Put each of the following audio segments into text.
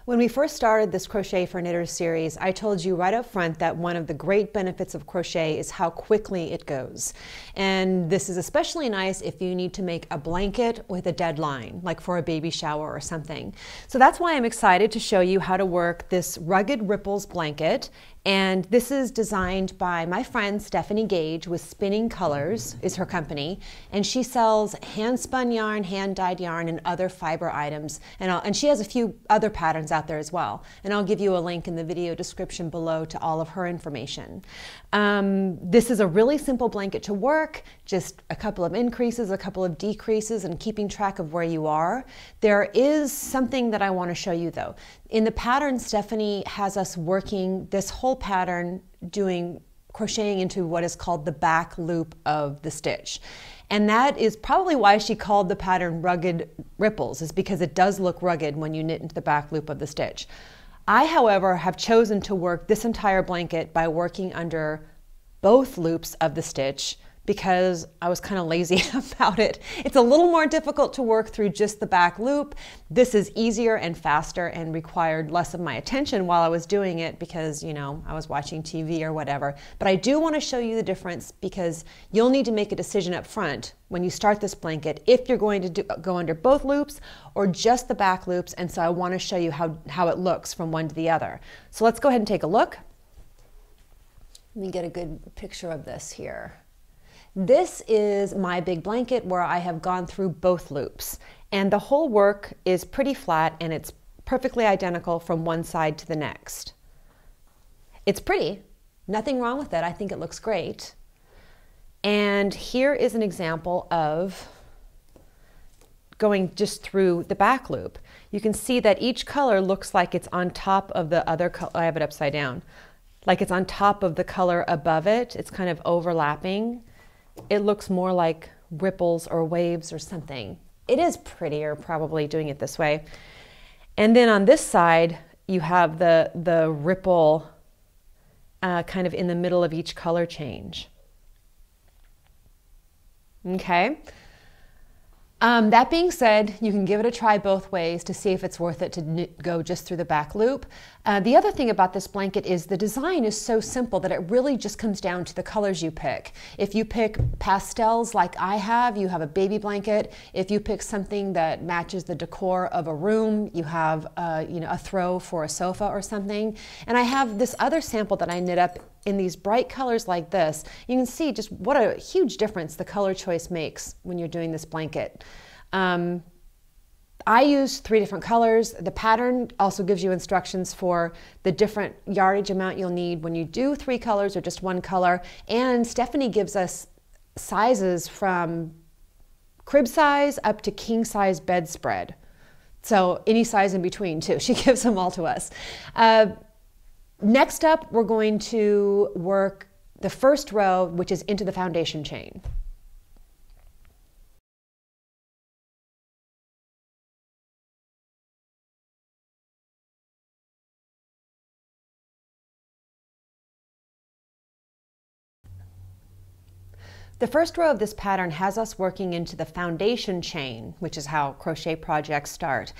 When we first started this Crochet for Knitters series, I told you right up front that one of the great benefits of crochet is how quickly it goes. And this is especially nice if you need to make a blanket with a deadline, like for a baby shower or something. So that's why I'm excited to show you how to work this Rugged Ripples blanket. And this is designed by my friend Stephanie Gage with Spinning Colors is her company, and she sells hand spun yarn, hand dyed yarn, and other fiber items, and she has a few other patterns out there as well, and I'll give you a link in the video description below to all of her information. This is a really simple blanket to work, just a couple of increases, a couple of decreases, and keeping track of where you are. There is something that I want to show you though. In the pattern, Stephanie has us working this whole pattern crocheting into what is called the back loop of the stitch. And that is probably why she called the pattern Rugged Ripples, is because it does look rugged when you knit into the back loop of the stitch. I, however, have chosen to work this entire blanket by working under both loops of the stitch because I was kind of lazy about it. It's a little more difficult to work through just the back loop. This is easier and faster and required less of my attention while I was doing it because, you know, I was watching TV or whatever. But I do want to show you the difference because you'll need to make a decision up front when you start this blanket if you're going to go under both loops or just the back loops. And so I want to show you how it looks from one to the other. So let's go ahead and take a look. Let me get a good picture of this here. This is my big blanket where I have gone through both loops, and the whole work is pretty flat and it's perfectly identical from one side to the next. It's pretty, nothing wrong with it. I think it looks great. And here is an example of going just through the back loop. You can see that each color looks like it's on top of the other color. I have it upside down. Like it's on top of the color above it. It's kind of overlapping. It looks more like ripples or waves or something. It is prettier probably doing it this way. And then on this side, you have the ripple kind of in the middle of each color change. Okay. That being said, you can give it a try both ways to see if it's worth it to go just through the back loop. The other thing about this blanket is the design is so simple that it really just comes down to the colors you pick. If you pick pastels like I have, you have a baby blanket. If you pick something that matches the decor of a room, you have a throw for a sofa or something. And I have this other sample that I knit up in these bright colors like this. You can see just what a huge difference the color choice makes when you're doing this blanket. I use 3 different colors. The pattern also gives you instructions for the different yardage amount you'll need when you do 3 colors or just 1 color. And Stephanie gives us sizes from crib size up to king size bedspread. So any size in between too. She gives them all to us. Next up, we're going to work the first row, which is into the foundation chain. The first row of this pattern has us working into the foundation chain, which is how crochet projects start.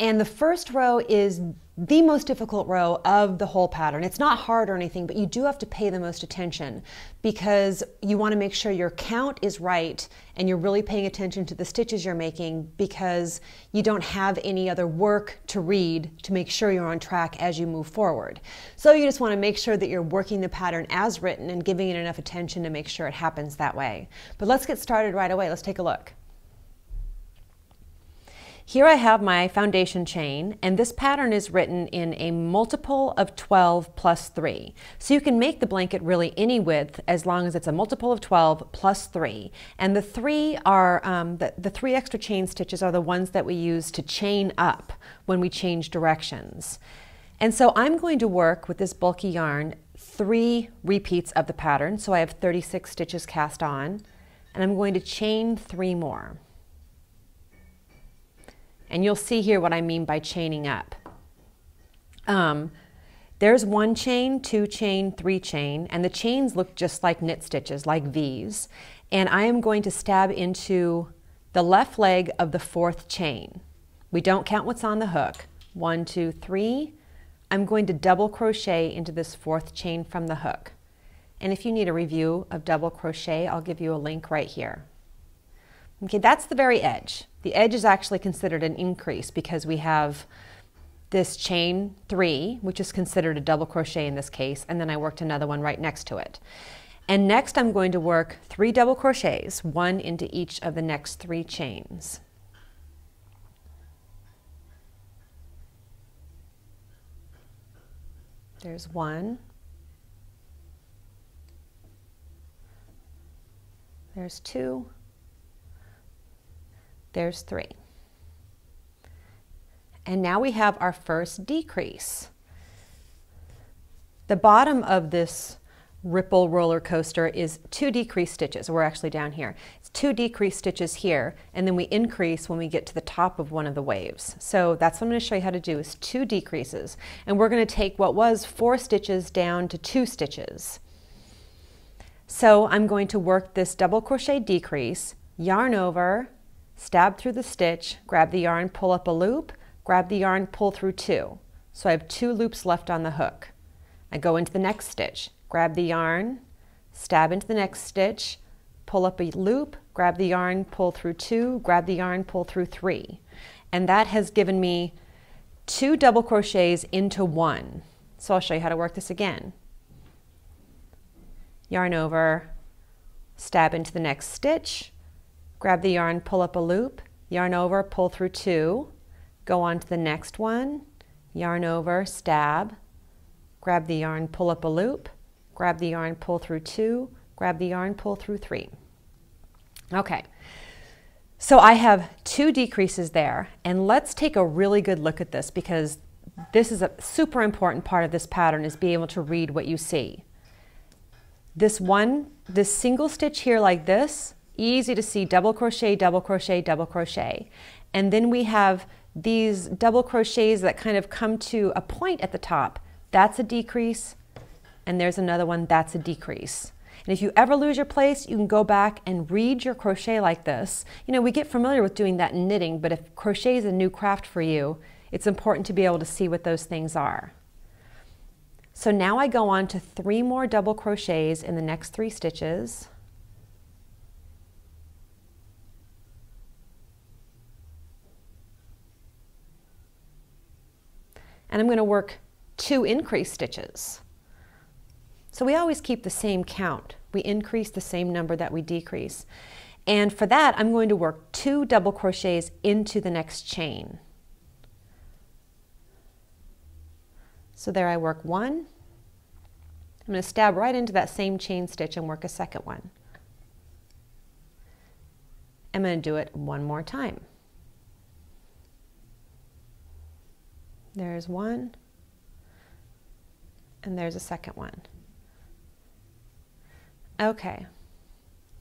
And the first row is the most difficult row of the whole pattern. It's not hard or anything, but you do have to pay the most attention because you want to make sure your count is right and you're really paying attention to the stitches you're making because you don't have any other work to read to make sure you're on track as you move forward. So you just want to make sure that you're working the pattern as written and giving it enough attention to make sure it happens that way. But let's get started right away. Let's take a look. Here I have my foundation chain, and this pattern is written in a multiple of 12 plus 3. So you can make the blanket really any width as long as it's a multiple of 12 plus 3. And the 3 are, the 3 extra chain stitches are the ones that we use to chain up when we change directions. And so I'm going to work with this bulky yarn 3 repeats of the pattern. So I have 36 stitches cast on, and I'm going to chain 3 more. And you'll see here what I mean by chaining up. There's 1 chain, 2 chain, 3 chain, and the chains look just like knit stitches, like V's. And I am going to stab into the left leg of the 4th chain. We don't count what's on the hook. 1, 2, 3. I'm going to double crochet into this 4th chain from the hook. And if you need a review of double crochet, I'll give you a link right here. Okay, that's the very edge. The edge is actually considered an increase because we have this chain 3, which is considered a double crochet in this case, and then I worked another one right next to it. And next I'm going to work 3 double crochets, 1 into each of the next 3 chains. There's 1. There's 2. There's 3. And now we have our first decrease. The bottom of this ripple roller coaster is 2 decrease stitches. We're actually down here. It's 2 decrease stitches here, and then we increase when we get to the top of one of the waves. So that's what I'm going to show you how to do, is 2 decreases. And we're going to take what was 4 stitches down to 2 stitches. So I'm going to work this double crochet decrease, yarn over, stab through the stitch, grab the yarn, pull up a loop, grab the yarn, pull through 2. So I have 2 loops left on the hook. I go into the next stitch, grab the yarn, stab into the next stitch, pull up a loop, grab the yarn, pull through 2, grab the yarn, pull through 3. And that has given me 2 double crochets into 1. So I'll show you how to work this again. Yarn over, stab into the next stitch, grab the yarn, pull up a loop, yarn over, pull through 2, go on to the next one, yarn over, stab, grab the yarn, pull up a loop, grab the yarn, pull through 2, grab the yarn, pull through 3. Okay, so I have 2 decreases there, and let's take a really good look at this because this is a super important part of this pattern, is being able to read what you see. This single stitch here like this, easy to see, double crochet, double crochet, double crochet. And then we have these double crochets that kind of come to a point at the top. That's a decrease, and there's another one, that's a decrease. And if you ever lose your place, you can go back and read your crochet like this. You know, we get familiar with doing that in knitting, but if crochet is a new craft for you, it's important to be able to see what those things are. So now I go on to 3 more double crochets in the next 3 stitches. And I'm going to work 2 increase stitches. So we always keep the same count. We increase the same number that we decrease. And for that, I'm going to work 2 double crochets into the next chain. So there I work 1. I'm going to stab right into that same chain stitch and work a second one. I'm going to do it one more time. There's 1, and there's a second one. Okay,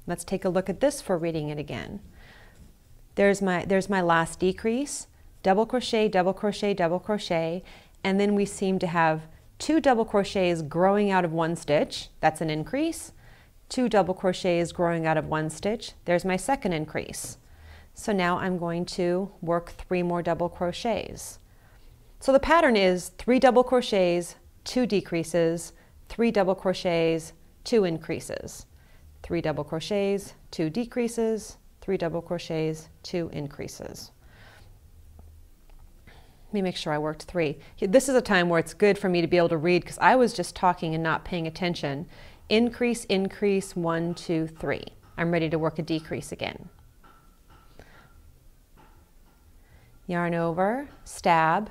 let's take a look at this for reading it again. There's my last decrease, double crochet, double crochet, double crochet, and then we seem to have 2 double crochets growing out of 1 stitch, that's an increase, 2 double crochets growing out of 1 stitch, there's my second increase. So now I'm going to work 3 more double crochets. So the pattern is 3 double crochets, 2 decreases, 3 double crochets, 2 increases, 3 double crochets, 2 decreases, 3 double crochets, 2 increases. Let me make sure I worked 3. This is a time where it's good for me to be able to read because I was just talking and not paying attention. Increase, increase, 1, 2, 3. I'm ready to work a decrease again. Yarn over, stab,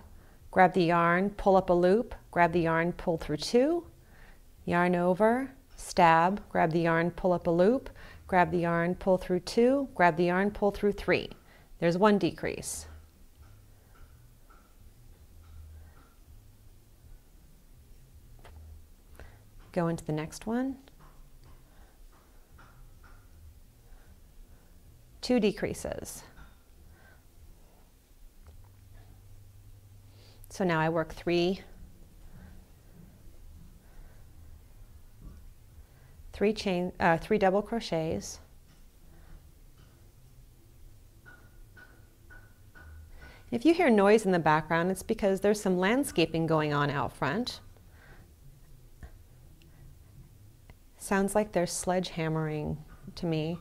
grab the yarn, pull up a loop, grab the yarn, pull through 2, yarn over, stab, grab the yarn, pull up a loop, grab the yarn, pull through 2, grab the yarn, pull through 3. There's 1 decrease. Go into the next one. 2 decreases. So now I work 3 double crochets, If you hear noise in the background, it's because there's some landscaping going on out front. Sounds like they're sledgehammering to me.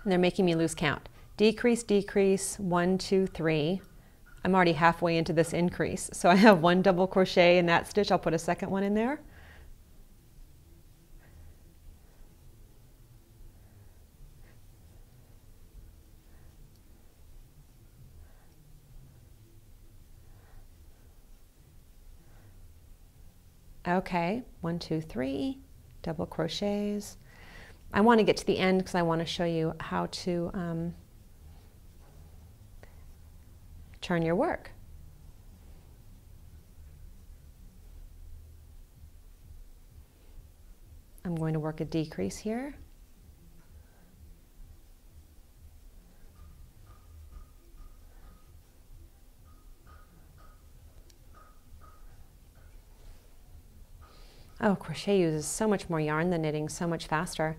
And they're making me lose count. Decrease, decrease, 1, 2, 3. I'm already halfway into this increase. So I have 1 double crochet in that stitch. I'll put a second one in there. Okay, 1, 2, 3, double crochets. I want to get to the end because I want to show you how to turn your work. I'm going to work a decrease here. Oh, crochet uses so much more yarn than knitting, so much faster.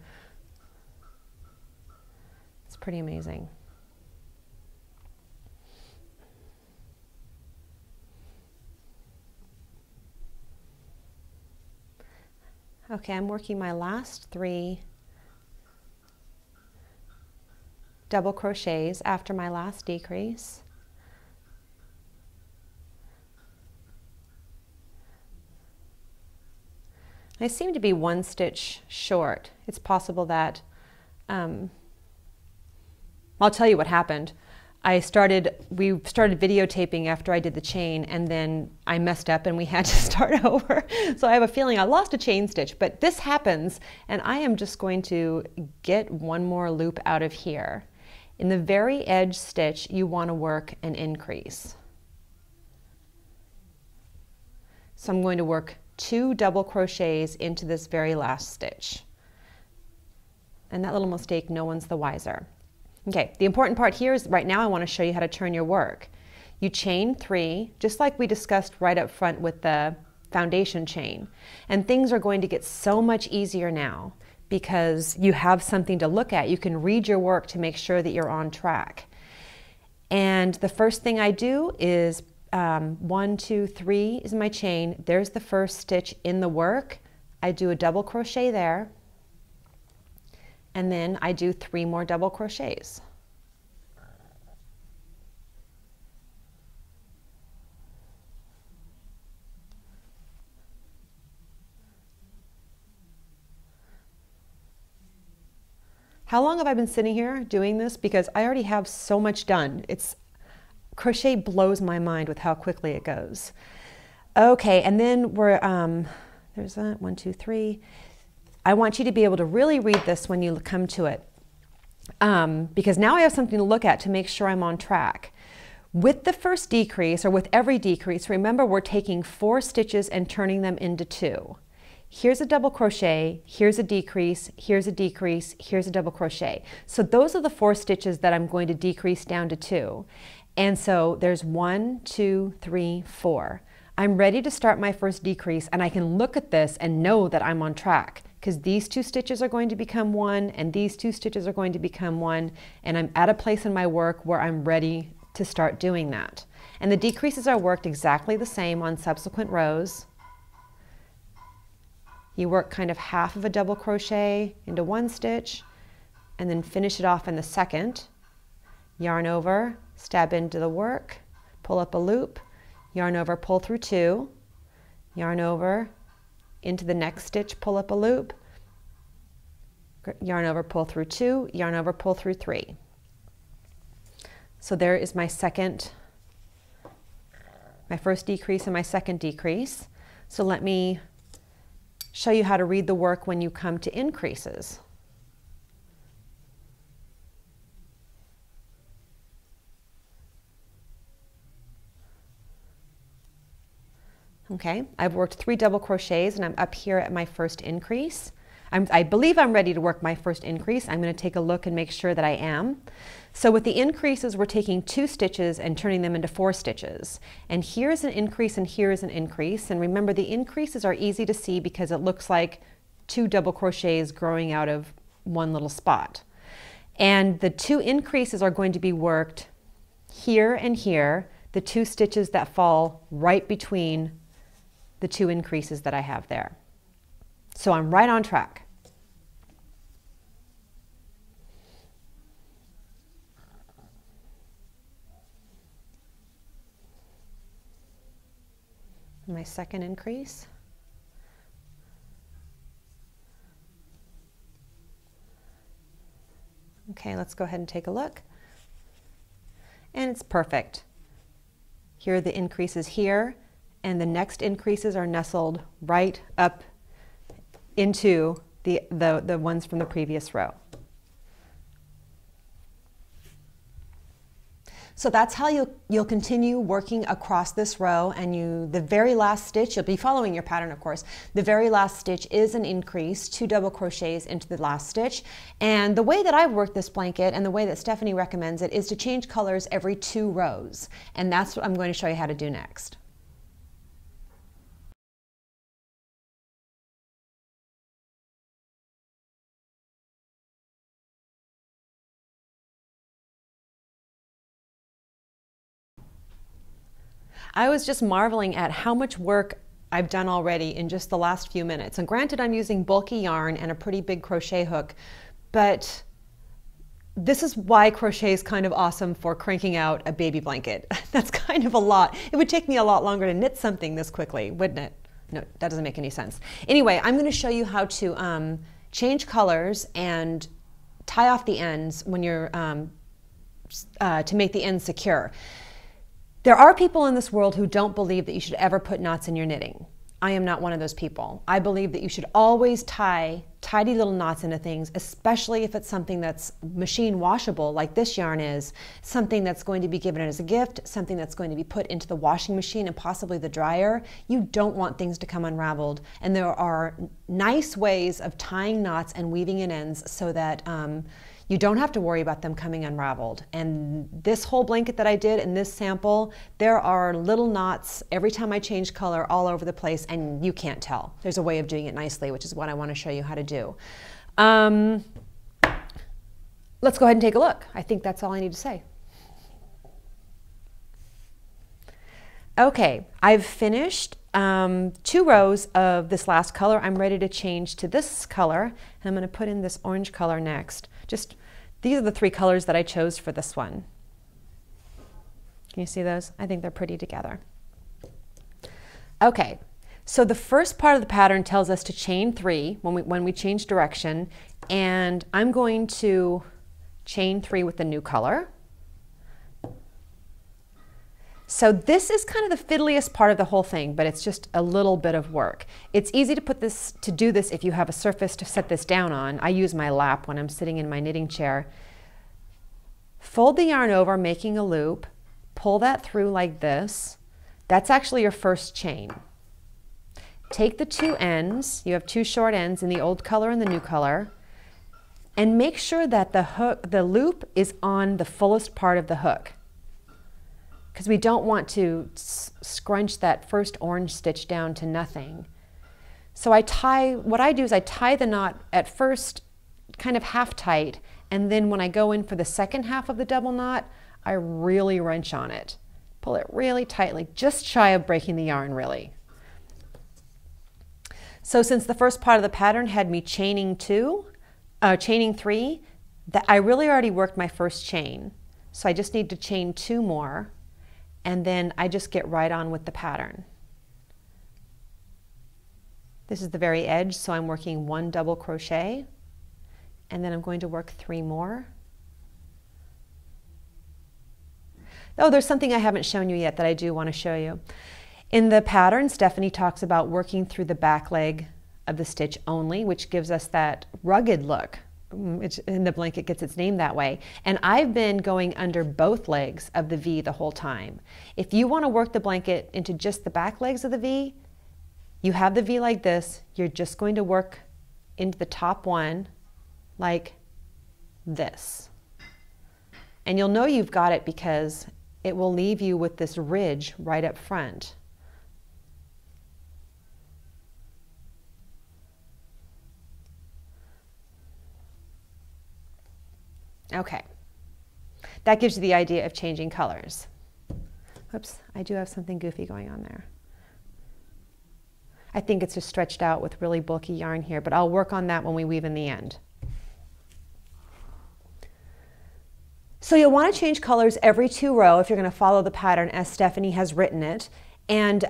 It's pretty amazing. Okay, I'm working my last 3 double crochets after my last decrease. I seem to be 1 stitch short. It's possible that, I'll tell you what happened. We started videotaping after I did the chain, and then I messed up and we had to start over. So I have a feeling I lost a chain stitch, but this happens, and I am just going to get 1 more loop out of here. In the very edge stitch, you want to work an increase. So I'm going to work 2 double crochets into this very last stitch. And that little mistake, no one's the wiser. Okay, the important part here is right now I want to show you how to turn your work. You chain 3, just like we discussed right up front with the foundation chain. And things are going to get so much easier now because you have something to look at. You can read your work to make sure that you're on track. And the first thing I do is 1, 2, 3 is my chain. There's the first stitch in the work. I do a double crochet there, and then I do 3 more double crochets. How long have I been sitting here doing this? Because I already have so much done. Crochet blows my mind with how quickly it goes. Okay, and then we're, there's that, 1, 2, 3. I want you to be able to really read this when you come to it, because now I have something to look at to make sure I'm on track. With the first decrease, or with every decrease, remember we're taking 4 stitches and turning them into 2. Here's a double crochet, here's a decrease, here's a decrease, here's a double crochet. So those are the 4 stitches that I'm going to decrease down to 2. And so there's 1, 2, 3, 4. I'm ready to start my first decrease, and I can look at this and know that I'm on track because these 2 stitches are going to become 1 and these 2 stitches are going to become 1, and I'm at a place in my work where I'm ready to start doing that. And the decreases are worked exactly the same on subsequent rows. You work kind of half of a double crochet into 1 stitch and then finish it off in the second. Yarn over, stab into the work, pull up a loop, yarn over, pull through 2, yarn over, into the next stitch, pull up a loop, yarn over, pull through 2, yarn over, pull through 3. So there is my first decrease and my second decrease. So let me show you how to read the work when you come to increases. Okay, I've worked 3 double crochets and I'm up here at my first increase. I believe I'm ready to work my first increase. I'm going to take a look and make sure that I am. So with the increases, we're taking 2 stitches and turning them into 4 stitches. And here's an increase and here's an increase. And remember, the increases are easy to see because it looks like 2 double crochets growing out of 1 little spot. And the 2 increases are going to be worked here and here, the 2 stitches that fall right between the 2 increases that I have there. So I'm right on track. My second increase. Okay, let's go ahead and take a look. And it's perfect. Here are the increases here, and the next increases are nestled right up into the ones from the previous row. So that's how you'll continue working across this row, and the very last stitch, you'll be following your pattern of course, the very last stitch is an increase, 2 double crochets into the last stitch. And the way that I've worked this blanket and the way that Stephanie recommends it is to change colors every 2 rows. And that's what I'm going to show you how to do next. I was just marveling at how much work I've done already in just the last few minutes. And granted, I'm using bulky yarn and a pretty big crochet hook, but this is why crochet is kind of awesome for cranking out a baby blanket. That's kind of a lot. It would take me a lot longer to knit something this quickly, wouldn't it? No, that doesn't make any sense. Anyway, I'm going to show you how to change colors and tie off the ends when you're to make the ends secure. There are people in this world who don't believe that you should ever put knots in your knitting. I am not one of those people. I believe that you should always tie tidy little knots into things, especially if it's something that's machine washable like this yarn is, something that's going to be given as a gift, something that's going to be put into the washing machine and possibly the dryer. You don't want things to come unraveled. And there are nice ways of tying knots and weaving in ends so that you don't have to worry about them coming unraveled. And this whole blanket that I did in this sample, there are little knots every time I change color all over the place, and you can't tell. There's a way of doing it nicely, which is what I want to show you how to do. Let's go ahead and take a look. I think that's all I need to say. Okay, I've finished 2 rows of this last color. I'm ready to change to this color, and I'm going to put in this orange color next. These are the 3 colors that I chose for this one. Can you see those? I think they're pretty together. Okay, so the first part of the pattern tells us to chain 3 when we change direction, and I'm going to chain 3 with the new color. So this is kind of the fiddliest part of the whole thing, but it's just a little bit of work. It's easy to do this if you have a surface to set this down on. I use my lap when I'm sitting in my knitting chair. Fold the yarn over, making a loop, pull that through like this. That's actually your first chain. Take the 2 ends, you have 2 short ends in the old color and the new color, and make sure that the loop is on the fullest part of the hook, because we don't want to scrunch that first orange stitch down to nothing. So what I do is I tie the knot at first kind of half tight, and then when I go in for the second half of the double knot, I really wrench on it. Pull it really tightly, just shy of breaking the yarn really. So since the first part of the pattern had me chaining 3, I really already worked my first chain. So I just need to chain 2 more, and then I just get right on with the pattern. This is the very edge, so I'm working 1 double crochet, and then I'm going to work 3 more. Oh, there's something I haven't shown you yet that I do want to show you. In the pattern, Stephanie talks about working through the back leg of the stitch only, which gives us that rugged look. And the blanket gets its name that way. And I've been going under both legs of the V the whole time. If you want to work the blanket into just the back legs of the V, you have the V like this. You're just going to work into the top one like this. And you'll know you've got it because it will leave you with this ridge right up front. Okay. That gives you the idea of changing colors. Oops, I do have something goofy going on there. I think it's just stretched out with really bulky yarn here, but I'll work on that when we weave in the end. So you'll want to change colors every 2 rows if you're going to follow the pattern as Stephanie has written it. And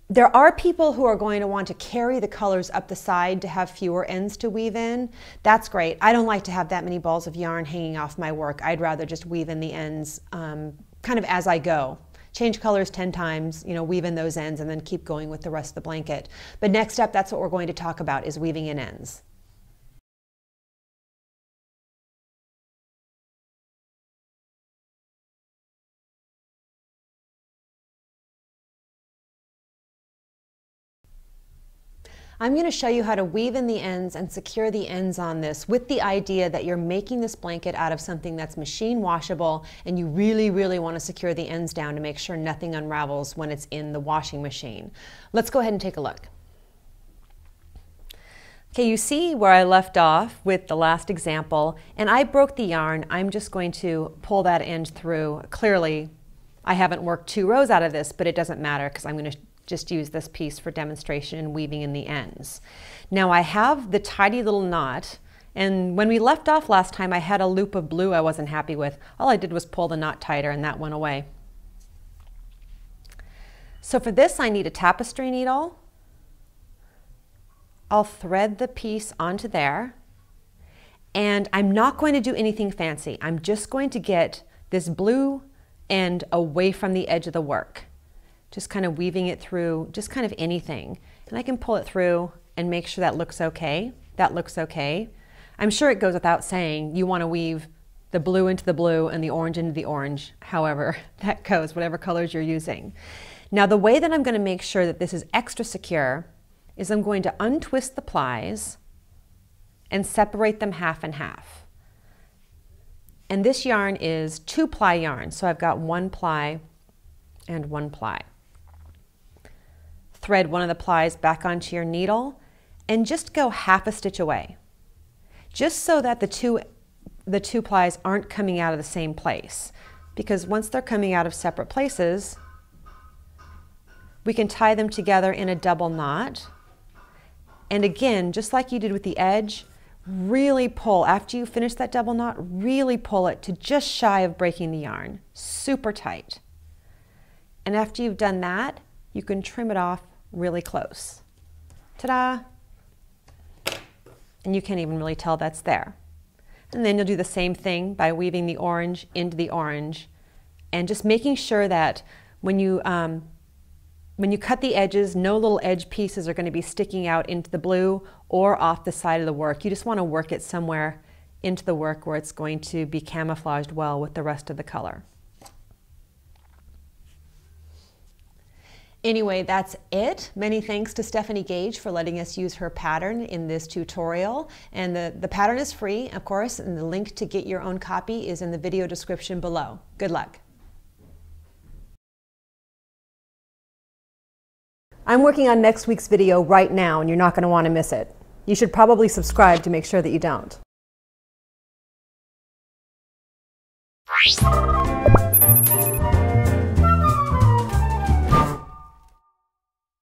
there are people who are going to want to carry the colors up the side to have fewer ends to weave in. That's great. I don't like to have that many balls of yarn hanging off my work. I'd rather just weave in the ends kind of as I go. Change colors 10 times, you know, weave in those ends and then keep going with the rest of the blanket. But next up, that's what we're going to talk about, is weaving in ends. I'm going to show you how to weave in the ends and secure the ends on this with the idea that you're making this blanket out of something that's machine washable, and you really, really want to secure the ends down to make sure nothing unravels when it's in the washing machine. Let's go ahead and take a look. Okay, you see where I left off with the last example, and I broke the yarn. I'm just going to pull that end through. Clearly, I haven't worked 2 rows out of this, but it doesn't matter because I'm going to just use this piece for demonstration and weaving in the ends. Now I have the tidy little knot, and when we left off last time I had a loop of blue I wasn't happy with. All I did was pull the knot tighter and that went away. So for this I need a tapestry needle. I'll thread the piece onto there, and I'm not going to do anything fancy. I'm just going to get this blue end away from the edge of the work. Just kind of weaving it through, just kind of anything. And I can pull it through and make sure that looks okay. That looks okay. I'm sure it goes without saying you want to weave the blue into the blue and the orange into the orange, however that goes, whatever colors you're using. Now the way that I'm going to make sure that this is extra secure is I'm going to untwist the plies and separate them half and half. And this yarn is 2-ply yarn, so I've got 1 ply and 1 ply. Thread one of the plies back onto your needle and just go half a stitch away, just so that the two plies aren't coming out of the same place, because once they're coming out of separate places we can tie them together in a double knot. And again, just like you did with the edge, really pull, after you finish that double knot, really pull it to just shy of breaking the yarn, super tight. And after you've done that, you can trim it off really close. Ta-da! And you can't even really tell that's there. And then you'll do the same thing by weaving the orange into the orange and just making sure that when you cut the edges, no little edge pieces are going to be sticking out into the blue or off the side of the work. You just want to work it somewhere into the work where it's going to be camouflaged well with the rest of the color. Anyway, that's it. Many thanks to Stephanie Gage for letting us use her pattern in this tutorial. And the pattern is free, of course, and the link to get your own copy is in the video description below. Good luck. I'm working on next week's video right now, and you're not going to want to miss it. You should probably subscribe to make sure that you don't.